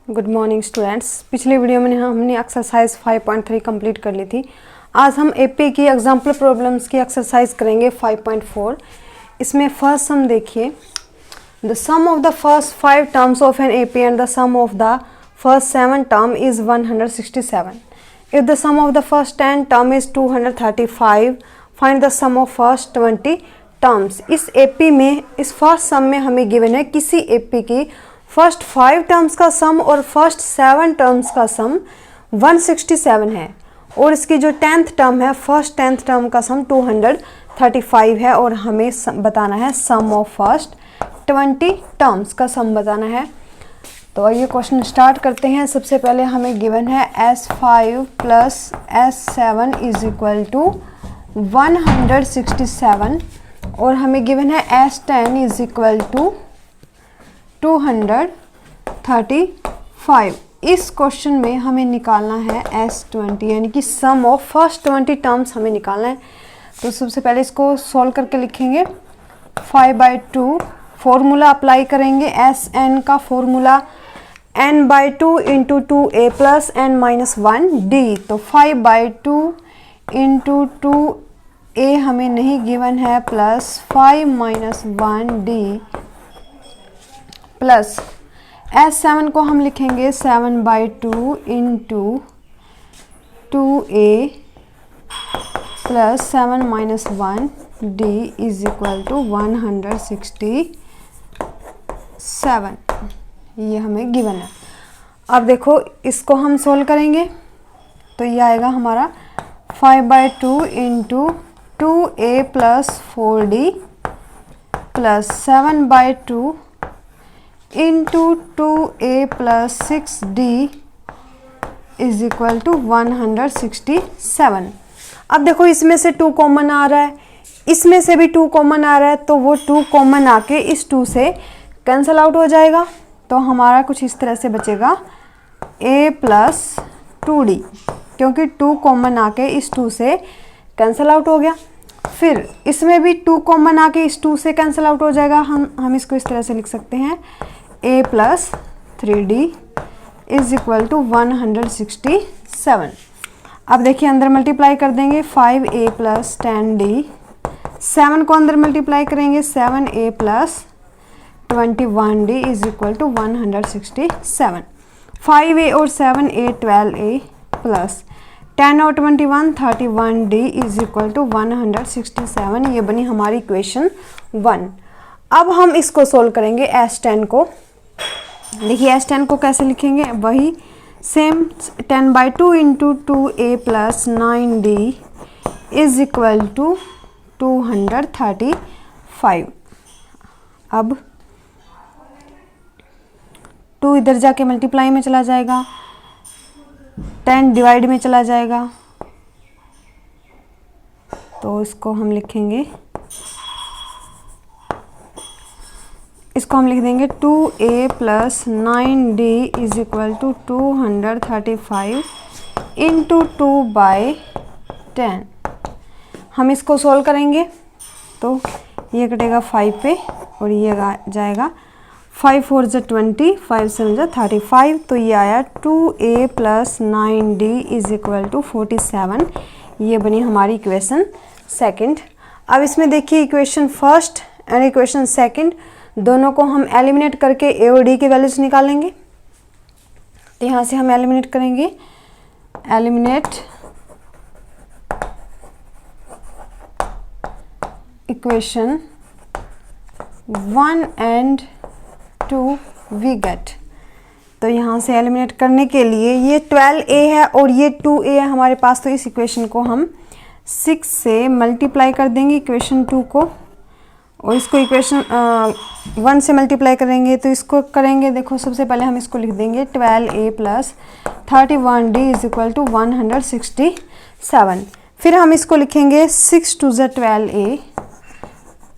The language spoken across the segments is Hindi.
Good morning students. पिछले वीडियो में हमने एक्सरसाइज 5.3 कंप्लीट कर ली थी। आज हम एपी की एग्जाम्पल प्रॉब्लम्स की एक्सरसाइज करेंगे 5.4। इसमें फर्स्ट सम देखिए, the sum of the first 5 terms of an AP and the sum of the first 7 term is 167। If the sum of the first 10 term is 235, find the sum of first 20 terms. इस एपी में, इस फर्स्ट सम में हमें गिवन है किसी एपी की फर्स्ट 5 टर्म्स का सम और फर्स्ट 7 टर्म्स का सम 167 है, और इसकी जो 10th टर्म है, फर्स्ट 10th टर्म का सम 235 है, और हमें बताना है सम ऑफ फर्स्ट 20 टर्म्स का सम बताना है। तो ये क्वेश्चन स्टार्ट करते हैं। सबसे पहले हमें गिवन है S5 plus S7 is equal to 167, और हमें गिवन है S10 इज इक्वल टू 235। इस क्वेश्चन में हमें निकालना है S20 यानी कि सम ऑफ फर्स्ट 20 टर्म्स हमें निकालना है। तो सबसे पहले इसको सॉल्व करके लिखेंगे। 5/2 फॉर्मूला अप्लाई करेंगे। Sn का formula n/2 into 2a plus n minus 1d। तो 5/2 इंटू 2a हमें नहीं गिवन है, plus 5 minus 1d plus S7 को हम लिखेंगे 7/2 into 2a plus 7 minus 1d is equal to 167। ये हमें गिवन है। अब देखो इसको हम सोल्व करेंगे तो ये आएगा हमारा 5/2 into 2a plus 4d plus 7/2 into 2a plus 6d is equal to 167। अब देखो इसमें से 2 कॉमन आ रहा है, इसमें से भी 2 कॉमन आ रहा है, तो वो 2 कॉमन आके इस 2 से कैंसिल आउट हो जाएगा। तो हमारा कुछ इस तरह से बचेगा a प्लस 2d, क्योंकि 2 कॉमन आके इस 2 से कैंसिल आउट हो गया। फिर इसमें भी 2 कॉमन आके इस 2 से कैंसिल आउट हो जाएगा। हम इसको इस तरह से लिख सकते हैं a plus 3d is equal to 167। अब देखिए अंदर मल्टीप्लाई कर देंगे 5a प्लस 10d, 7 को अंदर मल्टीप्लाई करेंगे 7a plus 21d is equal to 167। 5a और 7a 12a प्लस 10 और 21 31d इज इक्वल टू 167। ये बनी हमारी इक्वेशन 1। अब हम इसको सोल्व करेंगे S10 को। देखिए S10 को कैसे लिखेंगे, वही same 10/2 into 2a plus 9d is equal to 235। अब 2 इधर जाके मल्टीप्लाई में चला जाएगा, 10 डिवाइड में चला जाएगा, तो इसको हम लिखेंगे, इसको हम लिख देंगे 2a plus 9d is equal to 235 into 2/10। हम इसको सोल्व करेंगे तो ये कटेगा 5 पे और ये जाएगा 5 4 = 20, 5 7 = 35। तो ये आया 2a plus 9d is equal to 47। ये बनी हमारी इक्वेशन सेकंड। अब इसमें देखिए equation first and equation second दोनों को हम एलिमिनेट करके a और d की वैल्यूज निकालेंगे। तो यहाँ से हम एलिमिनेट करेंगे, eliminate equation 1 and 2 we get. तो यहाँ से एलिमिनेट करने के लिए ये 12a है और ये 2a है हमारे पास, तो इस इक्वेशन को हम 6 से मल्टीप्लाई कर देंगे इक्वेशन 2 को, और इसको इक्वेशन 1 से मल्टीप्लाई करेंगे। तो इसको करेंगे, देखो सबसे पहले हम इसको लिख देंगे 12a plus 31d is equal to 167। फिर हम इसको लिखेंगे 6 2 = 12a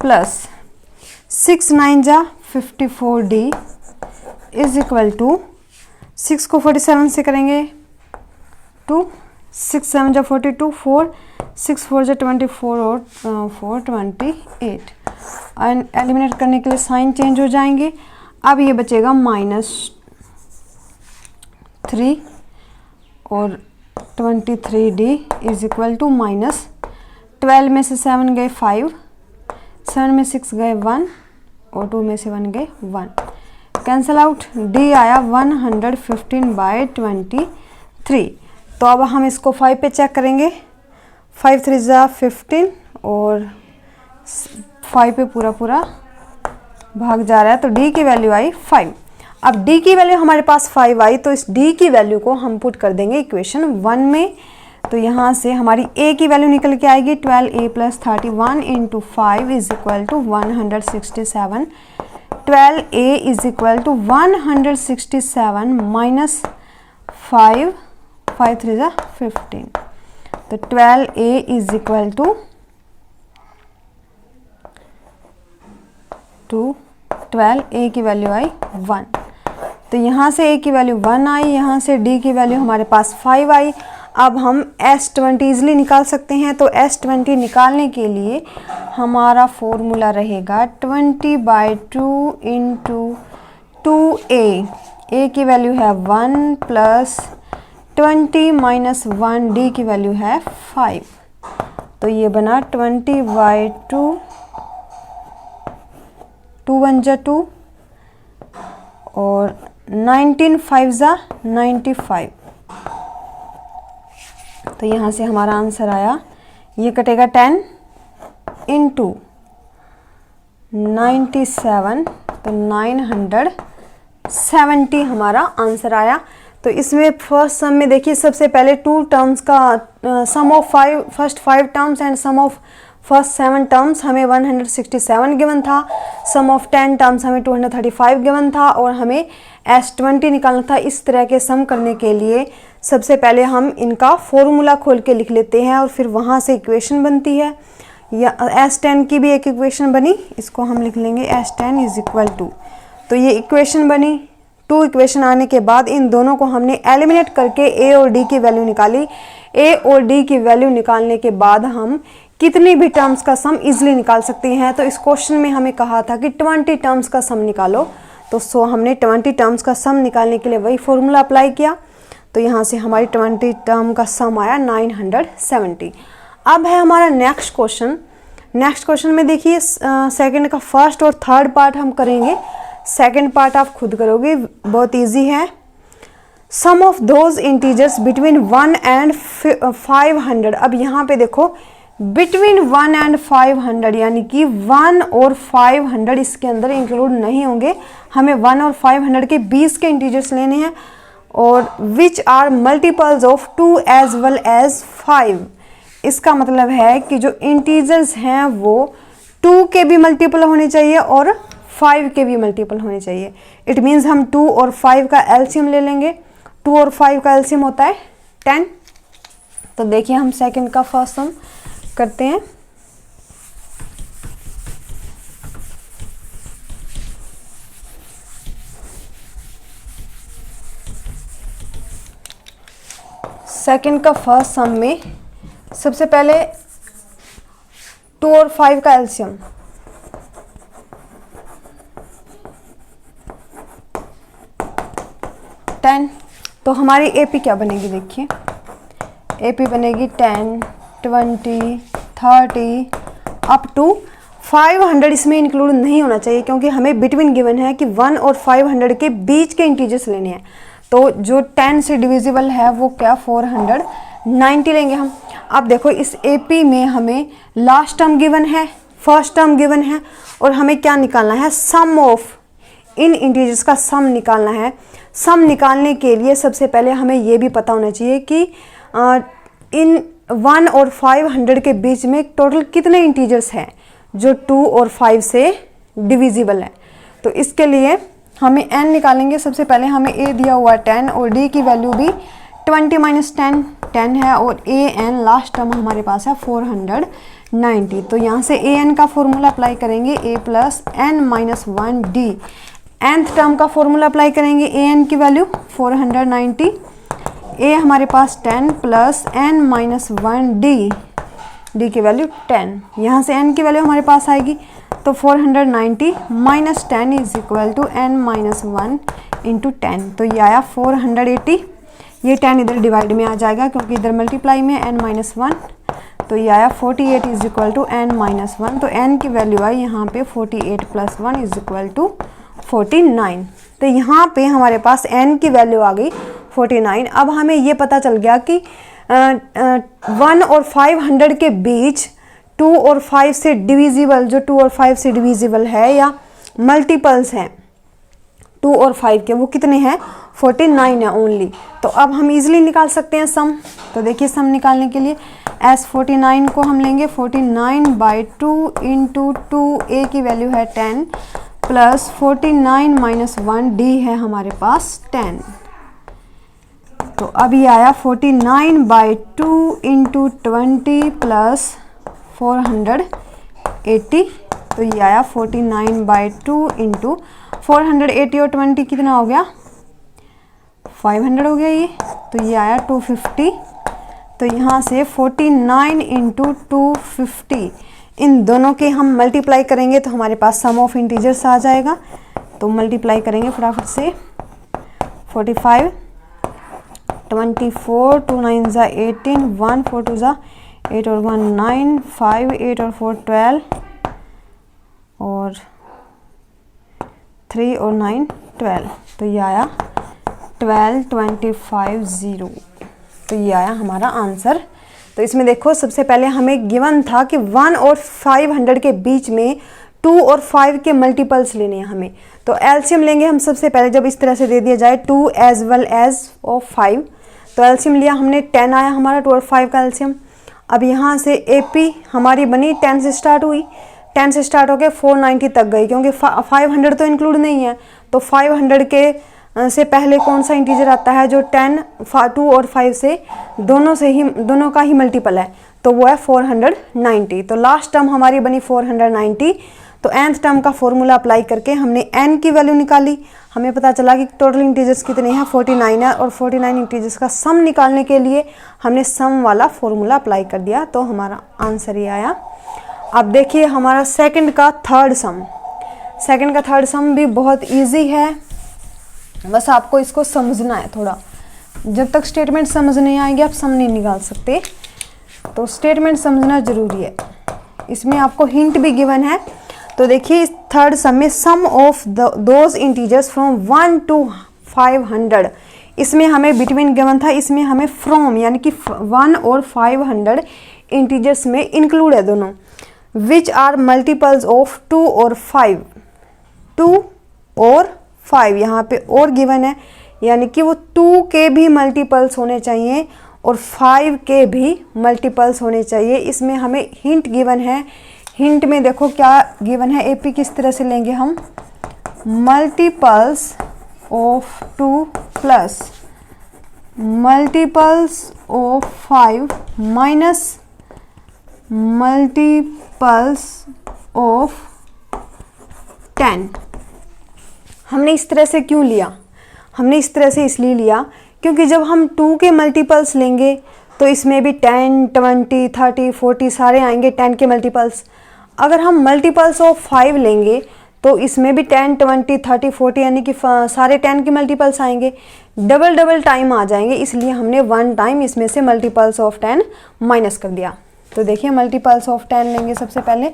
plus 6 9 = 54d is equal to 6 को 47 से करेंगे 2, 6 7 = 42, 4 6 4 = 24 और 4 28। एंड एलिमिनेट करने के लिए साइन चेंज हो जाएंगे। अब ये बचेगा 3 और 23D is equal to minus 12 में से 7 गए 5, 7 में 6 गए 1 और 2 में से 1 गए 1, कैंसल आउट। D आया 115/23। तो अब हम इसको 5 पे चेक करेंगे। 5 3 जा 15 और 5 पे पूरा पूरा भाग जा रहा है, तो D की वैल्यू आई 5। अब D की वैल्यू हमारे पास 5 आई, तो इस D की वैल्यू को हम पुट कर देंगे इक्वेशन 1 में। तो यहाँ से हमारी A की वैल्यू निकल के आएगी 12A + 31 × 5 is equal to 167। 12A is equal to 167 minus 5, 5 3 जा 15। तो 12A is equal to 12A की वैल्यू आई 1। तो यहाँ से A की वैल्यू 1 आई, यहाँ से D की वैल्यू हमारे पास 5 आई। अब हम S20 ईजिली निकाल सकते हैं। तो S20 निकालने के लिए हमारा फॉर्मूला रहेगा 20/2 × 2A। A की वैल्यू है 1 प्लस 20 माइनस 1, D की वैल्यू है 5। तो ये बना 20/2, 2 1 जा 2 और 19 5 जा 95। तो यहाँ से हमारा आंसर आया, ये कटेगा 10 × 97, तो 970 हमारा आंसर आया। तो इसमें फर्स्ट सम में देखिए, सबसे पहले 2 टर्म्स का sum of first 5 terms and sum of first 7 terms हमें 167 गिवन था, सम ऑफ 10 टर्म्स हमें 235 गिवन था, और हमें S20 निकालना था। इस तरह के सम करने के लिए सबसे पहले हम इनका फॉर्मूला खोल के लिख लेते हैं और फिर वहाँ से इक्वेशन बनती है। या S10 की भी एक इक्वेशन बनी, इसको हम लिख लेंगे S10 इज इक्वल टू, तो ये इक्वेशन बनी। 2 इक्वेशन आने के बाद इन दोनों को हमने एलिमिनेट करके A और D की वैल्यू निकाली। A और D की वैल्यू निकालने के बाद हम कितनी भी टर्म्स का सम इजीली निकाल सकते हैं। तो इस क्वेश्चन में हमें कहा था कि 20 टर्म्स का सम निकालो, तो हमने 20 टर्म्स का सम निकालने के लिए वही फॉर्मूला अप्लाई किया। तो यहाँ से हमारी 20 टर्म का सम आया 970। अब है हमारा नेक्स्ट क्वेश्चन। नेक्स्ट क्वेश्चन में देखिए, सेकंड का फर्स्ट और थर्ड पार्ट हम करेंगे, सेकंड पार्ट आप खुद करोगे, बहुत इजी है। Sum of those integers between 1 and 500। अब यहाँ पे देखो, बिटवीन 1 एंड 500 यानी कि 1 और 500 इसके अंदर इंक्लूड नहीं होंगे। हमें 1 और 500 के 20 के इंटीजर्स लेने हैं, और which are multiples of 2 as well as 5। इसका मतलब है कि जो इंटीजर्स हैं वो 2 के भी मल्टीपल होने चाहिए और 5 के भी मल्टीपल होने चाहिए। इट मीन्स हम 2 और 5 का एलसीएम ले लेंगे। 2 और 5 का एलसीएम होता है 10। तो देखिए, हम सेकंड का फर्स्ट सम करते हैं। सेकंड का फर्स्ट सम में सबसे पहले 2 और 5 का एलसीएम, तो हमारी एपी क्या बनेगी, देखिए एपी बनेगी 10, 20, 30 अप टू 500। इसमें इंक्लूड नहीं होना चाहिए क्योंकि हमें बिटवीन गिवन है कि 1 और 500 के बीच के इंटीजर्स लेने हैं। तो जो 10 से डिविजिबल है वो क्या, 490 लेंगे हम। अब देखो, इस एपी में हमें लास्ट टर्म गिवन है, फर्स्ट टर्म गिवन है, और हमें क्या निकालना है, सम ऑफ इन इंटीजर्स का सम निकालना है। सम निकालने के लिए सबसे पहले हमें ये भी पता होना चाहिए कि इन 1 और 500 के बीच में टोटल कितने इंटीजर्स हैं जो 2 और 5 से डिविजिबल है। तो इसके लिए हमें n निकालेंगे। सबसे पहले हमें a दिया हुआ 10 और d की वैल्यू भी 20 माइनस 10 है, और an लास्ट टर्म हमारे पास है 490। तो यहाँ से an का फॉर्मूला अप्लाई करेंगे, a plus n minus 1d। nth term का फॉर्मूला अप्लाई करेंगे, an की वैल्यू 490, a हमारे पास 10 plus n minus 1d, d की वैल्यू 10। यहाँ से n की वैल्यू हमारे पास आएगी, तो 490 minus 10 is equal to n minus 1 into 10। तो ये आया 480 ये 10 इधर डिवाइड में आ जाएगा क्योंकि इधर मल्टीप्लाई में n-1, तो ये आया 48 इज इक्वल टू n-1। तो n की वैल्यू आई यहाँ पे 48 + 1 इज इक्वल टू 49। तो यहाँ पे हमारे पास n की वैल्यू आ गई 49। अब हमें ये पता चल गया कि 1 और 500 के बीच 2 और 5 से डिविजिबल, जो 2 और 5 से डिविजिबल है या मल्टीपल्स हैं 2 और 5 के, वो कितने हैं? 49 है ओनली। तो अब हम इजीली निकाल सकते हैं सम। तो देखिए सम निकालने के लिए S49 को हम लेंगे 49/2 इंटू 2, A की वैल्यू है 10 प्लस 49 - 1 D है हमारे पास 10। तो अब ये आया 49/2 इंटू 20 प्लस 480। तो ये आया 49/2 इंटू 480 और 20 कितना हो गया? 500 हो गया ये। तो ये आया 250। तो यहाँ से 49 इंटू 250 इन दोनों के हम मल्टीप्लाई करेंगे तो हमारे पास सम ऑफ इंटीजर्स आ जाएगा। तो मल्टीप्लाई करेंगे फटाफट से। 45, 24, 2 9 ज़ा 18, 1 4 2 ज़ा 8 और 1 9, 5 8 और 4 12 और 3 और 9 12। तो ये आया 12 25 0। तो ये आया हमारा आंसर। तो इसमें देखो सबसे पहले हमें गिवन था कि 1 और 500 के बीच में 2 और 5 के मल्टीपल्स लेने हैं हमें। तो एलसीएम लेंगे हम सबसे पहले, जब इस तरह से दे दिया जाए 2 एज वेल एज ऑफ 5। तो एलसीएम लिया हमने, 10 आया हमारा 2 और 5 का एलसीएम। अब यहाँ से एपी हमारी बनी 10 से स्टार्ट हुई, 10 से स्टार्ट होकर 490 तक गई क्योंकि 500 तो इंक्लूड नहीं है। तो 500 के से पहले कौन सा इंटीजर आता है जो 10, 2 और 5 से दोनों का ही मल्टीपल है, तो वो है 490। तो लास्ट टर्म हमारी बनी 490। तो nth टर्म का फॉर्मूला अप्लाई करके हमने n की वैल्यू निकाली। हमें पता चला कि टोटल इंटीजर्स कितने हैं? 49 है। और 49 इंटीजर्स का सम निकालने के लिए हमने सम वाला फॉर्मूला अप्लाई कर दिया। तो हमारा आंसर ये आया। अब देखिए हमारा सेकंड का थर्ड सम भी बहुत ईजी है, बस आपको इसको समझना है थोड़ा। जब तक स्टेटमेंट समझ नहीं आएगी आप सम नहीं निकाल सकते। तो स्टेटमेंट समझना जरूरी है। इसमें आपको हिंट भी गिवन है। तो देखिए इस थर्ड सम में sum of those integers from 1 to 500, इसमें हमें बिटवीन गिवन था, इसमें हमें फ्रॉम यानी कि 1 और 500 इंटीजर्स में इंक्लूड है दोनों। विच आर मल्टीपल्स ऑफ 2 और 5, 2 और 5 यहाँ पे और गिवन है, यानी कि वो 2 के भी मल्टीपल्स होने चाहिए और 5 के भी मल्टीपल्स होने चाहिए। इसमें हमें हिंट गिवन है। हिंट में देखो क्या गिवन है, एपी किस तरह से लेंगे हम? Multiples of 2 plus multiples of 5 minus multiples of 10। हमने इस तरह से क्यों लिया? हमने इस तरह से इसलिए लिया क्योंकि जब हम 2 के मल्टीपल्स लेंगे तो इसमें भी 10, 20, 30, 40 सारे आएंगे 10 के मल्टीपल्स। अगर हम मल्टीपल्स ऑफ 5 लेंगे तो इसमें भी 10, 20, 30, 40 यानी कि सारे 10 के मल्टीपल्स आएंगे, डबल टाइम आ जाएंगे। इसलिए हमने 1 टाइम इसमें से मल्टीपल्स ऑफ 10 माइनस कर दिया। तो देखिए मल्टीपल्स ऑफ 10 लेंगे सबसे पहले,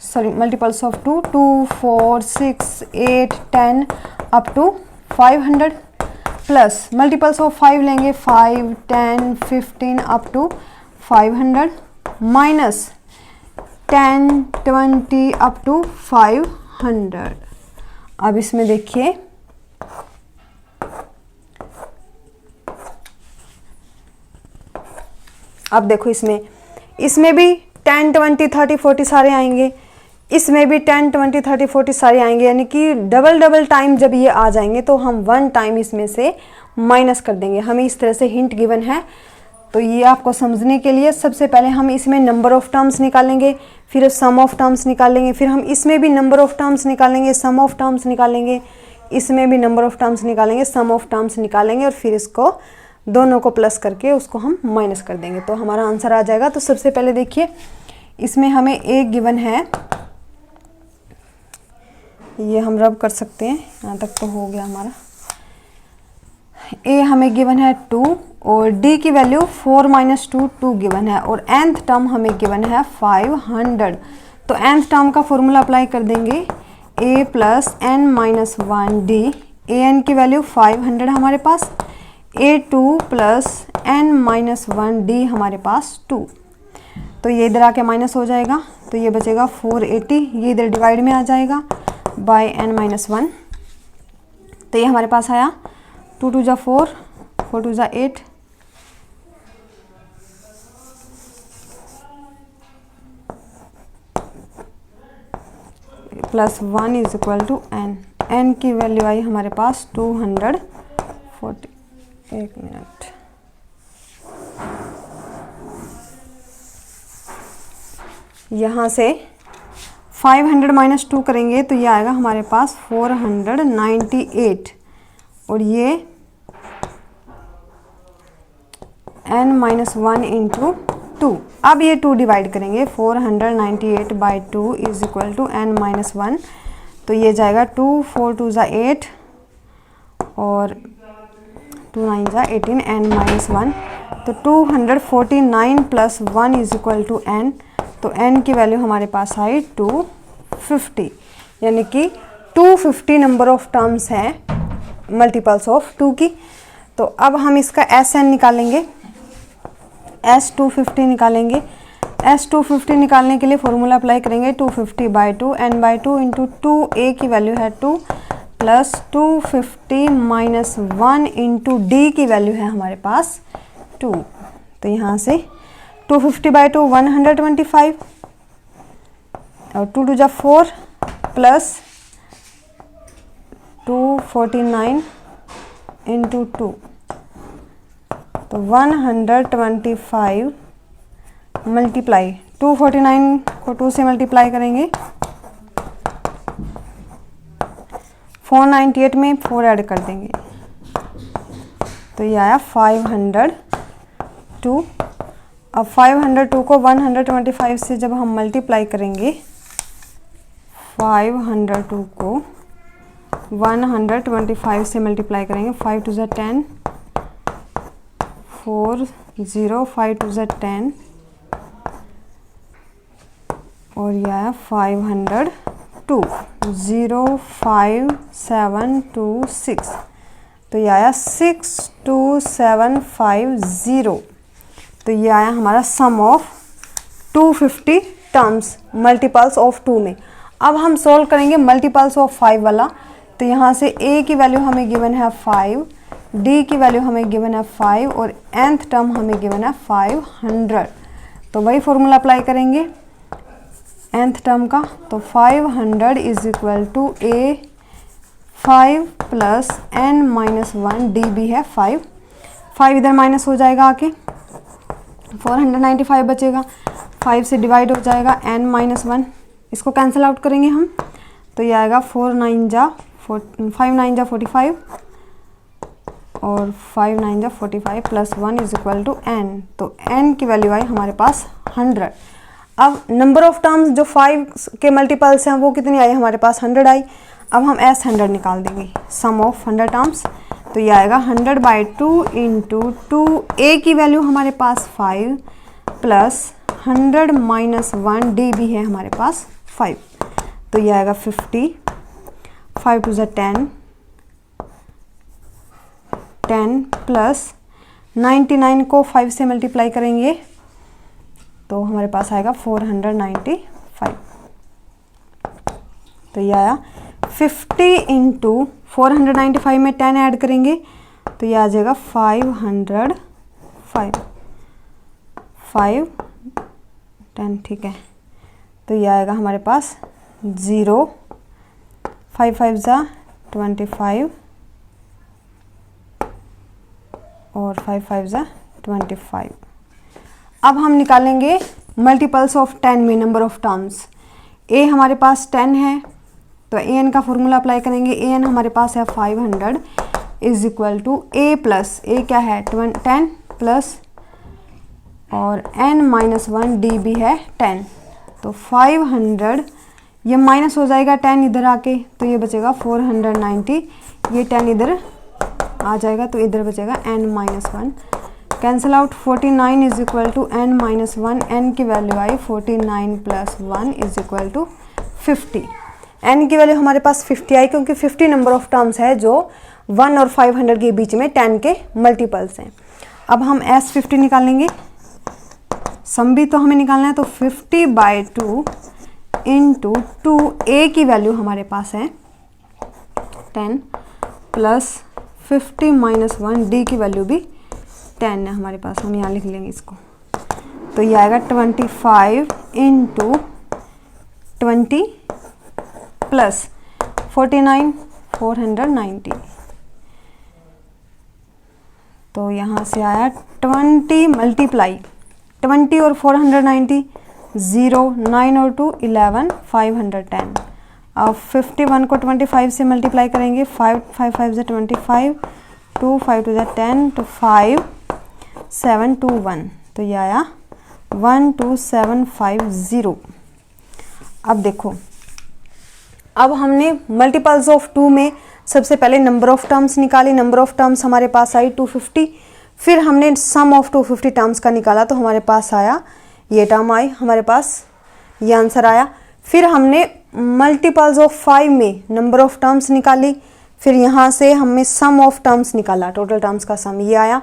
sorry multiples of 2, 2, 4, 6, 8, 10 up to 500 plus multiples of 5 लेंगे 5, 10, 15 up to 500 minus 10, 20 up to 500। अब इसमें देखिए अब देखो इसमें भी 10, 20, 30, 40 सारे आएंगे, इसमें भी 10, 20, 30, 40 सारे आएंगे, यानी कि डबल टाइम जब ये आ जाएंगे तो हम 1 टाइम इसमें से माइनस कर देंगे। हमें इस तरह से हिंट गिवन है। तो ये आपको समझने के लिए सबसे पहले हम इसमें नंबर ऑफ टर्म्स निकालेंगे, फिर सम ऑफ टर्म्स निकालेंगे, फिर हम इसमें भी नंबर ऑफ टर्म्स निकालेंगे, सम ऑफ टर्म्स निकालेंगे, इसमें भी नंबर ऑफ टर्म्स निकालेंगे, सम ऑफ टर्म्स निकालेंगे और फिर इसको दोनों को प्लस करके उसको हम माइनस कर देंगे तो हमारा आंसर आ जाएगा। तो सबसे पहले देखिए इसमें हमें एक गिवन है, ये हम रब कर सकते हैं, यहाँ तक तो हो गया हमारा। ए हमें गिवन है 2 और डी की वैल्यू 4 - 2 2 गिवन है और nth टर्म हमें गिवन है 500। तो nth टर्म का फॉर्मूला अप्लाई कर देंगे a + n - 1d। A N की वैल्यू 500 हमारे पास, a2 + n - 1d हमारे पास 2। तो ये इधर आके माइनस हो जाएगा, तो ये बचेगा 480, ये इधर डिवाइड में आ जाएगा बाय n - 1। तो ये हमारे पास आया 2 2 = 4, 4 2 = 8, +1 = n। n की वैल्यू आई हमारे पास 240। एक मिनट, यहाँ से 500 - 2 करेंगे तो ये आएगा हमारे पास 498 और ये n - 1 × 2। अब ये 2 डिवाइड करेंगे, 498/2 = n - 1। तो ये जाएगा 2 4 2 = 8 और 2 9 = 18, n - 1। तो 249 + 1 = n। तो n की वैल्यू हमारे पास आई 250, यानी कि 250 नंबर ऑफ टर्म्स हैं मल्टीपल्स ऑफ 2 की। तो अब हम इसका Sn निकालेंगे, S250 निकालेंगे। S250 निकालने के लिए फॉर्मूला अप्लाई करेंगे 250/2 n/2 × 2। a की वैल्यू है 2 + 250 - 1 × d की वैल्यू है हमारे पास 2। तो यहाँ से 250/2 125 और 2 2 = 4 + 249 × 2। तो 125 मल्टीप्लाई 249 को 2 से मल्टीप्लाई करेंगे, 498 में 4 ऐड कर देंगे तो ये आया 502। अब 502 को 125 से जब हम मल्टीप्लाई करेंगे, 502 को 125 से मल्टीप्लाई करेंगे, 5 2 = 10, 4 0, 5 2 = 10 और यह आया 502 05726। तो ये आया 62750। तो ये आया हमारा सम ऑफ 250 टर्म्स मल्टीपल्स ऑफ 2 में। अब हम सोल्व करेंगे मल्टीपल्स ऑफ 5 वाला। तो यहाँ से a की वैल्यू हमें गिवन है 5, d की वैल्यू हमें गिवन है 5 और nth टर्म हमें गिवन है 500। तो वही फॉर्मूला अप्लाई करेंगे nth टर्म का। तो 500 = a 5 + n - 1 d भी है 5। 5 इधर माइनस हो जाएगा आके, 495 बचेगा, 5 से डिवाइड हो जाएगा n - 1। इसको कैंसिल आउट करेंगे हम तो ये आएगा 5 9 = 45 और 5 9 = 45 + 1 = n। तो n की वैल्यू आई हमारे पास 100। अब नंबर ऑफ टर्म्स जो 5 के मल्टीपल्स हैं वो कितनी आई हमारे पास 100 आई। अब हम S100 निकाल देंगे, सम ऑफ 100 टर्म्स। तो ये आएगा 100/2 × 2। a की वैल्यू हमारे पास 5 + 100 - 1 d भी है हमारे पास 5। तो ये आएगा 50, 5 2 = 10, 10 + 99 को 5 से मल्टीप्लाई करेंगे तो हमारे पास आएगा 495। तो ये आया 50 × 495 में 10 ऐड करेंगे तो ये आ जाएगा 505 5 10, ठीक है। तो ये आएगा हमारे पास 0, 5 5 = 25 और 5 5 = 25। अब हम निकालेंगे मल्टीपल्स ऑफ 10 में नंबर ऑफ टर्म्स। a हमारे पास 10 है तो an का फॉर्मूला अप्लाई करेंगे। an हमारे पास है 500 = a क्या है 10 प्लस और n - 1 d भी है 10। तो 500 ये माइनस हो जाएगा 10 इधर आके तो ये बचेगा 490, ये 10 इधर आ जाएगा, तो इधर बचेगा n-1, cancel out 49 is equal to n-1, n की वैल्यू आई 49 + 1 इज इक्वल टू 50। n की वैल्यू हमारे पास 50 आई क्योंकि 50 नंबर ऑफ टर्म्स है जो 1 और 500 के बीच में 10 के मल्टीपल्स हैं। अब हम S50 निकालेंगे, सम भी तो हमें निकालना है, तो 50/2 इंटू 2a की वैल्यू हमारे पास है 10 प्लस 50 - 1 d की वैल्यू भी 10 है हमारे पास, हम यहाँ लिख लेंगे इसको। तो ये आएगा 25 इंटू 20 प्लस 49 490। तो यहाँ से आया 20 मल्टीप्लाई 20 और 490 0 9 और 2 11 510। अब 51 को 25 से मल्टीप्लाई करेंगे, 5 5 5 से 25, 2 5 2 10, तो 5 7 2 1, तो ये आया 12750। अब देखो, अब हमने मल्टीपल्स ऑफ 2 में सबसे पहले नंबर ऑफ टर्म्स निकाली, नंबर ऑफ टर्म्स हमारे पास आई 250, फिर हमने सम ऑफ 250 टर्म्स का निकाला, तो हमारे पास आया ये टर्म आई, हमारे पास ये आंसर आया। फिर हमने मल्टीपल्स ऑफ 5 में नंबर ऑफ टर्म्स निकाली, फिर यहाँ से हमने सम ऑफ टर्म्स निकाला, टोटल टर्म्स का सम ये आया।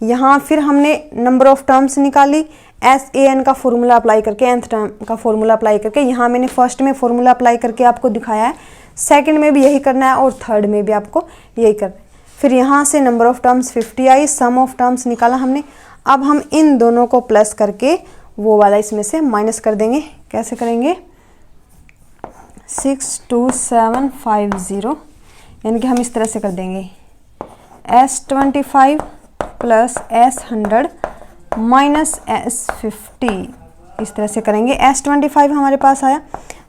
यहाँ फिर हमने नंबर ऑफ टर्म्स निकाली, SAN का फॉर्मूला अप्लाई करके, nth टर्म का फॉर्मूला अप्लाई करके। यहाँ मैंने फर्स्ट में फॉर्मूला अप्लाई करके आपको दिखाया है, सेकंड में भी यही करना है और थर्ड में भी आपको यही करना है। फिर यहाँ से नंबर ऑफ टर्म्स 50 आई, सम ऑफ टर्म्स निकाला हमने। अब हम इन दोनों को प्लस करके वो वाला इसमें से माइनस कर देंगे। कैसे करेंगे? 62750, यानी कि हम इस तरह से कर देंगे S25 plus S100 minus S50, इस तरह से करेंगे। S25 हमारे पास आया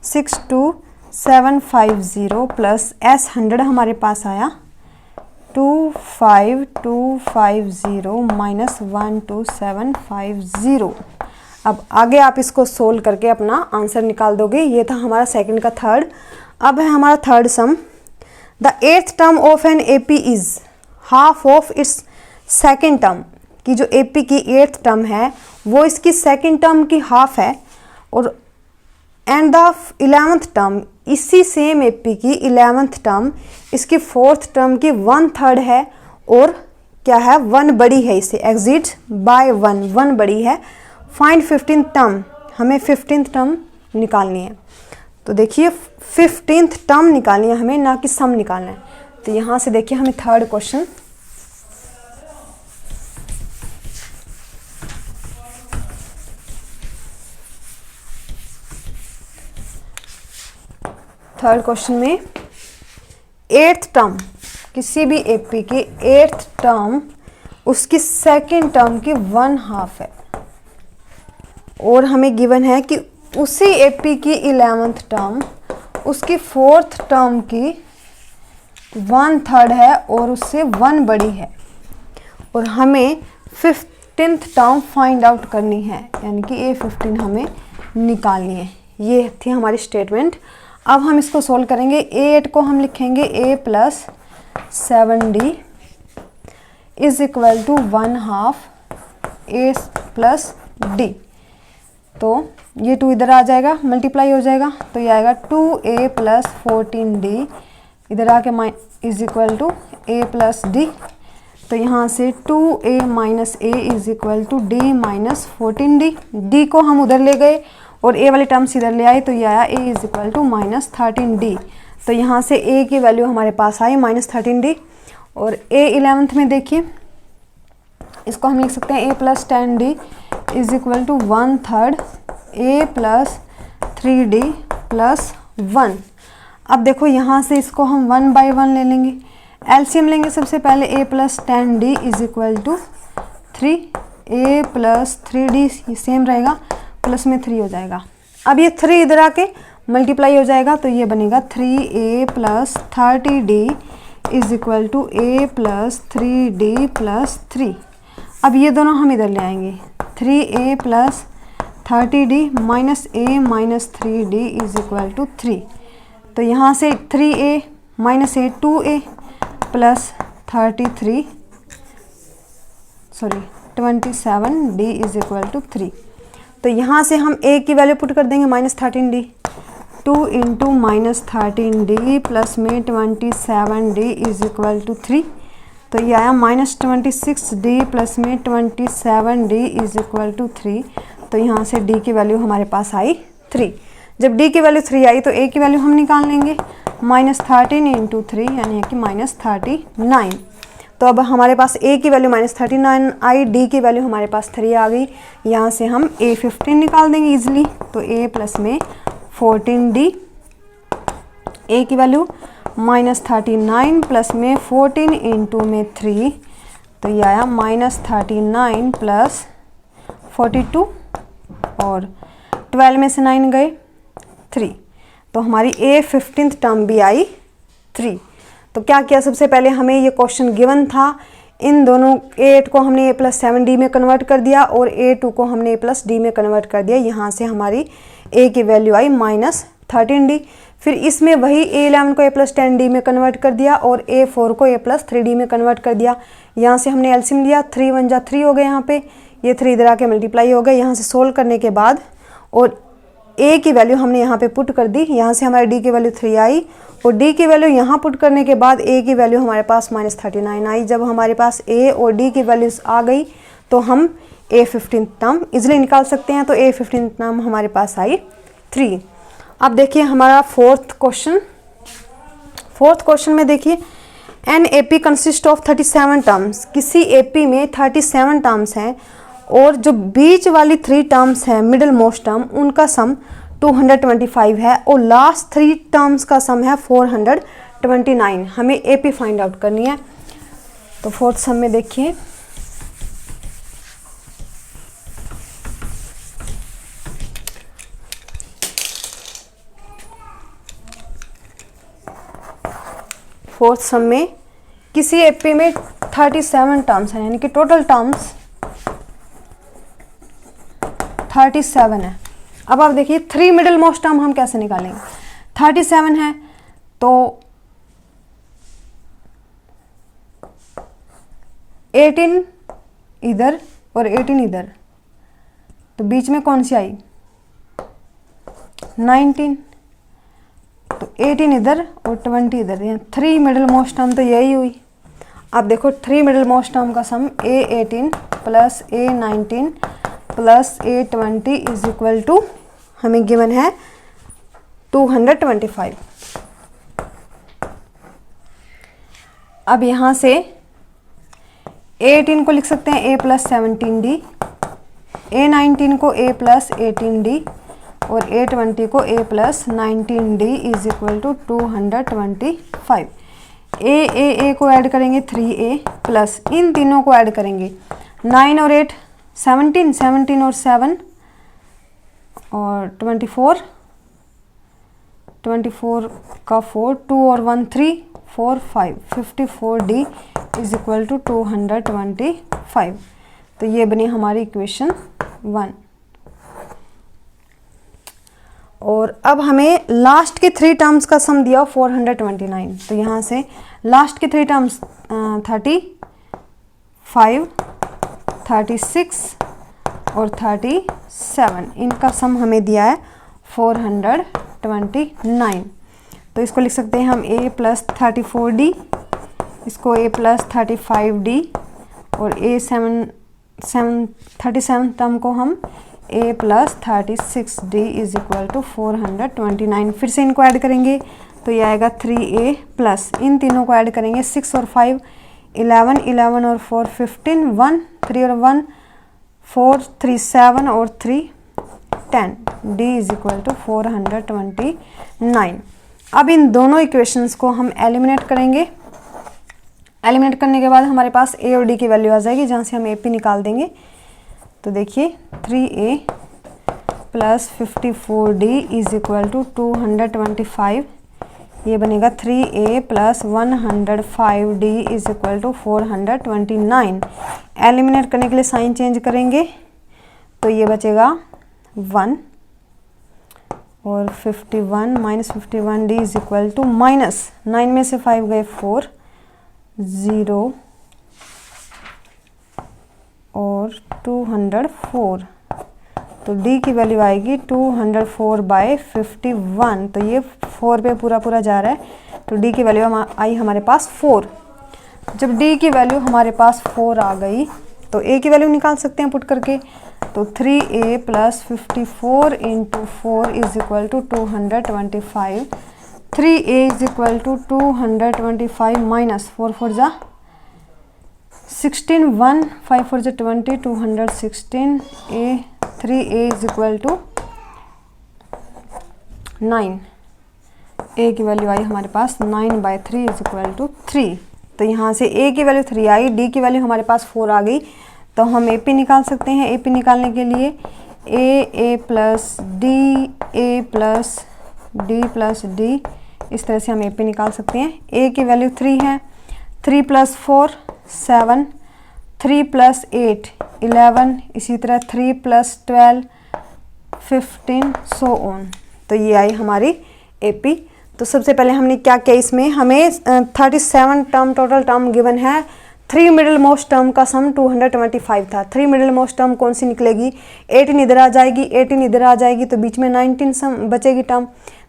62750 प्लस S100 हमारे पास आया 25250 माइनस 12750। अब आगे आप इसको सोल्व करके अपना आंसर निकाल दोगे। ये था हमारा सेकंड का थर्ड। अब है हमारा third sum. The 8th term of an AP is half of its second term, की जो AP की 8th टर्म है वो इसकी सेकेंड टर्म की हाफ है, और एंड द 11th टर्म, इसी सेम AP की 11th टर्म इसकी 4th टर्म की 1/3 है, और क्या है 1 बड़ी है, इसे एग्जिट बाय 1 बड़ी है। फाइंड 15th टर्म, हमें 15th टर्म निकालनी है। तो देखिए 15th टर्म निकालनी है हमें, ना कि सम निकालना है। तो यहाँ से देखिए हमें थर्ड क्वेश्चन, थर्ड क्वेश्चन में 8th टर्म, किसी भी AP की 8th टर्म उसकी सेकेंड टर्म की 1/2 है, और हमें गिवन है कि उसी AP की 11th टर्म उसकी 4th टर्म की 1/3 है और उससे 1 बड़ी है, और हमें 15th टर्म फाइंड आउट करनी है, यानी कि A15 हमें निकालनी है। ये थी हमारी स्टेटमेंट। अब हम इसको सोल्व करेंगे। A8 को हम लिखेंगे A plus 7D is equal to 1/2 A plus D। तो ये 2 इधर आ जाएगा, मल्टीप्लाई हो जाएगा, तो ये आएगा 2A प्लस 14D, इधर आके is equal to A plus D। तो यहाँ से 2A minus A is equal to D minus 14D। D को हम उधर ले गए और A वाली टर्म्स इधर ले आए, तो ये आया A is equal to minus 13D। तो यहाँ से A की वैल्यू हमारे पास आई माइनस 13D। और A11th में देखिए, इसको हम लिख सकते हैं A plus 10D is equal to 1/3 A plus 3D plus 1। अब देखो यहाँ से इसको हम 1 बाई 1 ले लेंगे, एलसीएम लेंगे सबसे पहले। A plus 10D is equal to 3, A plus 3D ये सेम रहेगा, प्लस में 3 हो जाएगा। अब ये 3 इधर आके मल्टीप्लाई हो जाएगा, तो ये बनेगा 3A plus 30D is equal to A plus 3D plus 3। अब ये दोनों हम इधर ले आएंगे, 3A plus 30D minus A minus 3D is equal to 3। तो यहाँ से 3A minus A 2A plus 27D is equal to 3। तो यहाँ से हम a की वैल्यू पुट कर देंगे -13D, 2 इंटू -13D प्लस में 27D इज इक्वल टू 3। तो ये आया -26D प्लस में 27D इज इक्वल टू 3। तो यहाँ से D की वैल्यू हमारे पास आई 3। जब D की वैल्यू 3 आई तो A की वैल्यू हम निकाल लेंगे, -13 इंटू 3 यानी कि -39। तो अब हमारे पास A की वैल्यू -39 आई, D की वैल्यू हमारे पास 3 आ गई। यहाँ से हम A15 निकाल देंगे इजीली। तो A प्लस में 14D, A की वैल्यू -39 प्लस में 14 इंटू में 3, तो ये आया -39 प्लस 42 और 12 में से 9 गए 3। तो हमारी A15 टर्म भी आई 3। तो क्या किया, सबसे पहले हमें ये क्वेश्चन गिवन था, इन दोनों A8 को हमने A+7D में कन्वर्ट कर दिया और A2 को हमने A+D में कन्वर्ट कर दिया। यहाँ से हमारी A की वैल्यू आई -13D। फिर इसमें वही A11 को A+10D में कन्वर्ट कर दिया और A4 को A+3D में कन्वर्ट कर दिया। यहाँ से हमने एलसीएम लिया, 3 1 जा 3 हो गए, यहाँ पे ये 3 इधर आके मल्टीप्लाई हो गए। यहाँ से सोल्व करने के बाद और A की वैल्यू हमने यहाँ पे पुट कर दी, यहाँ से हमारे D की वैल्यू 3 आई और D की वैल्यू यहाँ पुट करने के बाद A की वैल्यू हमारे पास -39 आई। जब हमारे पास A और D की वैल्यूज आ गई तो हम A15 टर्म इजीली निकाल सकते हैं। तो A15 टर्म हमारे पास आई 3। अब देखिए हमारा फोर्थ क्वेश्चन में देखिए, an AP consist of 37 terms. किसी AP में 37 टर्म्स हैं और जो बीच वाली 3 टर्म्स है मिडिल मोस्ट टर्म, उनका सम 225 है और लास्ट 3 टर्म्स का सम है 429। हमें AP फाइंड आउट करनी है। तो फोर्थ सम में देखिए, फोर्थ सम में किसी AP में 37 टर्म्स हैं, यानी कि टोटल टर्म्स 37 है। अब आप देखिए 3 मिडिल मोस्ट टर्म हम कैसे निकालेंगे। 37 है तो 18 इधर और 18 इधर, तो बीच में कौन सी आई 19, तो 18 इधर और 20 इधर, 3 मिडिल मोस्ट टर्म तो यही हुई। अब देखो 3 मिडिल मोस्ट टर्म का sum A18 plus A19 plus A20 is equal to हमें गिवन है 225। अब यहाँ से A18 को लिख सकते हैं A+17D, A19 को A+18D और A20 को A+19D is equal to 225। A को ऐड करेंगे 3A प्लस इन तीनों को ऐड करेंगे 9 और 8 17, 17 और 7 और 24, 24 का 4, 2 और 1 3, 4 5, 54D इज इक्वल टू 225। तो ये बनी हमारी इक्वेशन 1। और अब हमें लास्ट के 3 टर्म्स का सम दिया 429। तो यहाँ से लास्ट के 3 टर्म्स 35, 36 और 37, इनका सम हमें दिया है 429। तो इसको लिख सकते हैं हम A+34D, इसको A+35D और A37 टर्म को हम A+36D इज इक्वल टू 429। फिर से इनको ऐड करेंगे तो ये आएगा 3A प्लस इन तीनों को ऐड करेंगे 6 और 5 11, 11 और 4 15, 1 3 और 1 4 3 7 और 3 10, D इज इक्वल टू 429। अब इन दोनों इक्वेशंस को हम एलिमिनेट करेंगे। एलिमिनेट करने के बाद हमारे पास A और D की वैल्यू आ जाएगी, जहाँ से हम AP निकाल देंगे। तो देखिए 3A plus 54D is equal to 225, ये बनेगा 3A plus 105D is equal to 429। Eliminate करने के लिए साइन चेंज करेंगे तो ये बचेगा 1 और 51 -51D इज इक्वल टू -9 में से 5 गए 4, 0 और 204, तो डी की वैल्यू आएगी 204/51। तो ये 4 पे पूरा पूरा जा रहा है, तो डी की वैल्यू आई हमारे पास 4। जब डी की वैल्यू हमारे पास 4 आ गई तो ए की वैल्यू निकाल सकते हैं पुट करके। तो 3a + 54 × 4 is equal to 225। 3a is equal to 225 minus 4 4 जा 16, 1 5 4 जा 20, 216 a 3a is equal to 9। a की वैल्यू आई हमारे पास 9/3 इज इक्वल टू 3। तो यहाँ से a की वैल्यू 3 आई, d की वैल्यू हमारे पास 4 आ गई, तो हम AP निकाल सकते हैं। AP निकालने के लिए a + d, a + d + d, इस तरह से हम AP निकाल सकते हैं। a की वैल्यू 3 है, 3 + 4 7, 3 + 8 11, इसी तरह 3 + 12 15 सो ऑन। तो ये आई हमारी AP। तो सबसे पहले हमने क्या किया, इसमें हमें 37 टर्म टोटल टर्म गिवन है। 3 मिडिल मोस्ट टर्म का सम 225 था। 3 मिडिल मोस्ट टर्म कौन सी निकलेगी, 18 इधर आ जाएगी, 18 इधर आ जाएगी, तो बीच में 19 सम बचेगी टर्म।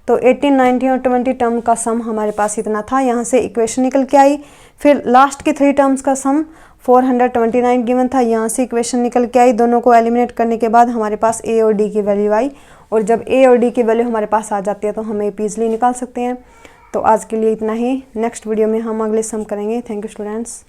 तो 18, 19 और 20 टर्म का सम हमारे पास इतना था। यहाँ से इक्वेशन निकल के आई। फिर लास्ट के 3 टर्म्स का सम 429 गिवन था, यहाँ से इक्वेशन निकल के आई। दोनों को एलिमिनेट करने के बाद हमारे पास a और d की वैल्यू आई, और जब a और d की वैल्यू हमारे पास आ जाती है तो हम AP इजीली निकाल सकते हैं। तो आज के लिए इतना ही। नेक्स्ट वीडियो में हम अगले सम करेंगे। Thank you students.